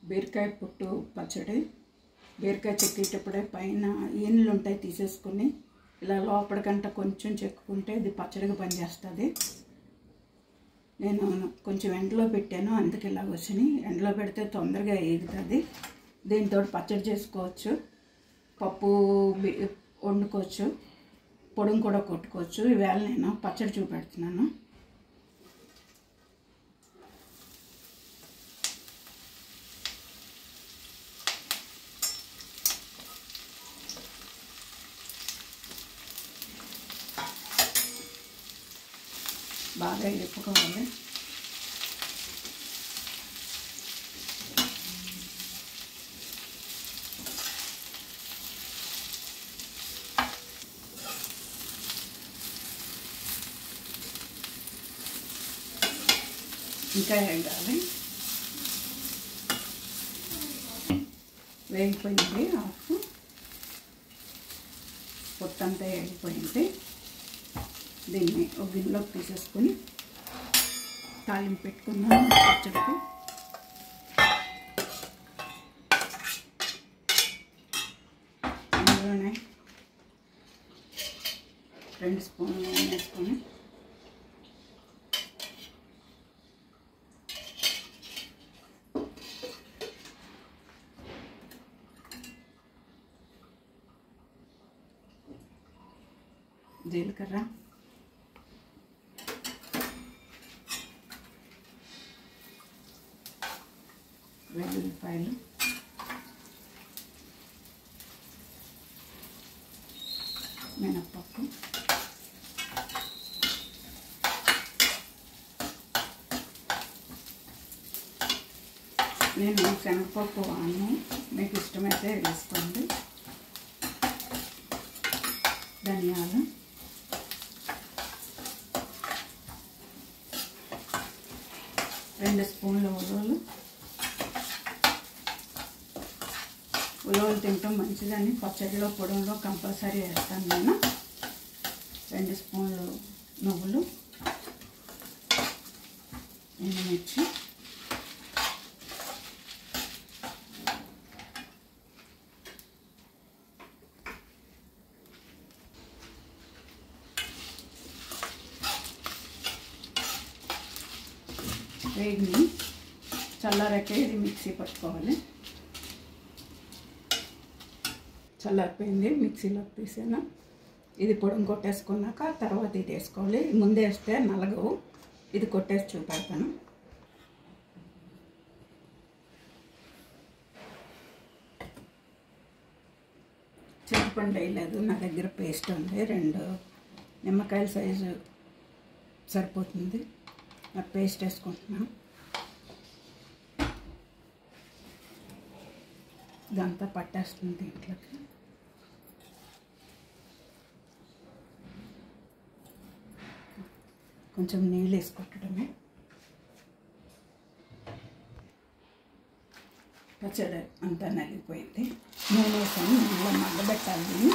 బీరకాయ పుట్టు పచ్చడి. బీరకాయ చెక్కేటప్పుడే పైన ఈనెలు ఉంటాయి, తీసేసుకుని ఇలా లోపలికంట కొంచెం చెక్కుకుంటే ఇది పచ్చడిగా పనిచేస్తుంది. నేను కొంచెం ఎండలో పెట్టాను, అందుకే ఇలా వచ్చినాయి. ఎండలో పెడితే తొందరగా ఎగుతుంది. దీంతో పచ్చడి చేసుకోవచ్చు, పప్పు వండుకోవచ్చు, పొడుం కూడా కొట్టుకోవచ్చు. ఈవేళ నేను పచ్చడి చూపెడుతున్నాను. బాగా వేపుకోవాలి. ఇంకా వేగాలి. వేగిపోయింది, ఆకు పొట్టంతా వేగిపోయింది. దీన్ని ఒక గిన్నెలోకి తీసేసుకొని తాలింపు పెట్టుకుందాం పచ్చడికి. అందులోనే 2 స్పూన్లు నూనె వేసుకొని జీలకర్ర, వెల్లుల్లిపాయలు, మినప్పప్పు, నేను శనగపప్పు వాడను, మీకు ఇష్టమైతే వేసుకోండి. ధనియాలు, రెండు స్పూన్ల ఉలవలు. ఉలవలు తింటాం మంచిదని పచ్చడిలో పొడంలో కంపల్సరీ వేస్తాను నేను. 2 స్పూన్లు నువ్వులు, ఎండుమిర్చి, వేగిని చల్లారాక ఇది మిక్సీ పట్టుకోవాలి. చల్లారిపోయింది, మిక్సీలోకి తీసాను. ఇది పొడిని కొట్టేసుకున్నాక తర్వాత ఇది వేసుకోవాలి. ముందే వేస్తే నలగవు, ఇది కొట్టేసి చూపెడతాను. చింతపండు వేయలేదు, నా దగ్గర పేస్ట్ ఉంది. 2 నిమ్మకాయల సైజు సరిపోతుంది. ఆ పేస్ట్ వేసుకుంటున్నాను. ఇదంతా పట్టేస్తుంది దీంట్లోకి. కొంచెం నీళ్ళు వేసుకొట్టడమే. పచ్చడి అంతా నలిగిపోయింది. నూనె వేసాను, నూనెలో మగ్గబెట్టాలి.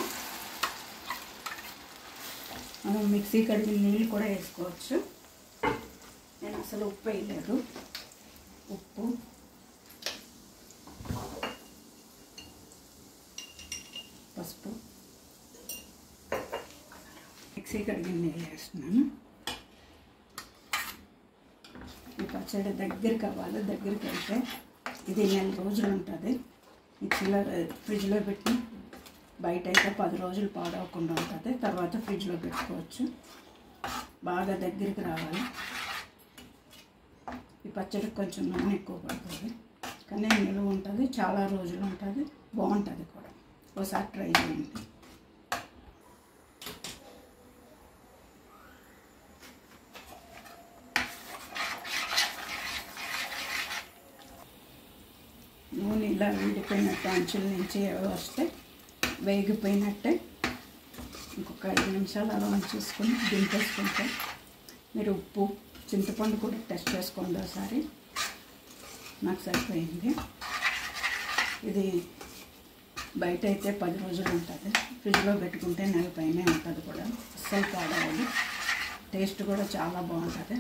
మనం మిక్సీ కడిగిన నీళ్ళు కూడా వేసుకోవచ్చు. నేను అసలు ఉప్పు వేయలేదు. ఉప్పు, పసుపు, మిక్సీ కడిగిన నీళ్ళు వేస్తున్నాను. ఈ పచ్చడి దగ్గరికి అవ్వాలి. దగ్గరికి అయితే ఇది 4 రోజులు ఉంటుంది. మిక్సీలో ఫ్రిడ్జ్లో పెట్టి బయట అయితే 10 రోజులు పాడవకుండా ఉంటుంది. తర్వాత ఫ్రిడ్జ్లో పెట్టుకోవచ్చు. బాగా దగ్గరికి రావాలి. ఈ పచ్చడికి కొంచెం నూనె ఎక్కువ పడుతుంది, కానీ నిలువ ఉంటుంది, చాలా రోజులు ఉంటుంది, బాగుంటుంది కూడా. ఒకసారి ట్రై చేయండి. నూనె ఇలా వీడిపోయినట్టు అంచుల నుంచి వస్తే వేగిపోయినట్టే. ఇంకొక 5 నిమిషాలు అలా చూసుకొని దింపేసుకుంటే, మీరు ఉప్పు చింతపండు కూడా టెస్ట్ చేసుకోండి ఒకసారి. నాకు సరిపోయింది. ఇది బయట అయితే 10 రోజులు ఉంటుంది, ఫ్రిడ్జ్లో పెట్టుకుంటే నెల పైనే ఉంటుంది కూడా. అస్సలు పాడవదు, టేస్ట్ కూడా చాలా బాగుంటుంది.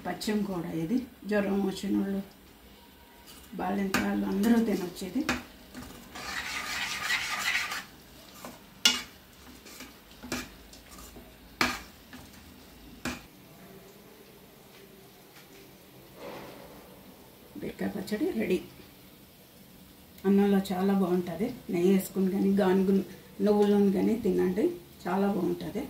పచ్చిం కూడా ఇది జ్వరం వచ్చిన వాళ్ళు బాలింత వాళ్ళు అందరూ తినొచ్చేది. బీరకాయ పచ్చడి రెడీ. అన్నంలో చాలా బాగుంటుంది. నెయ్యి వేసుకుని కానీ గానుగు నువ్వులను కానీ తినండి, చాలా బాగుంటుంది.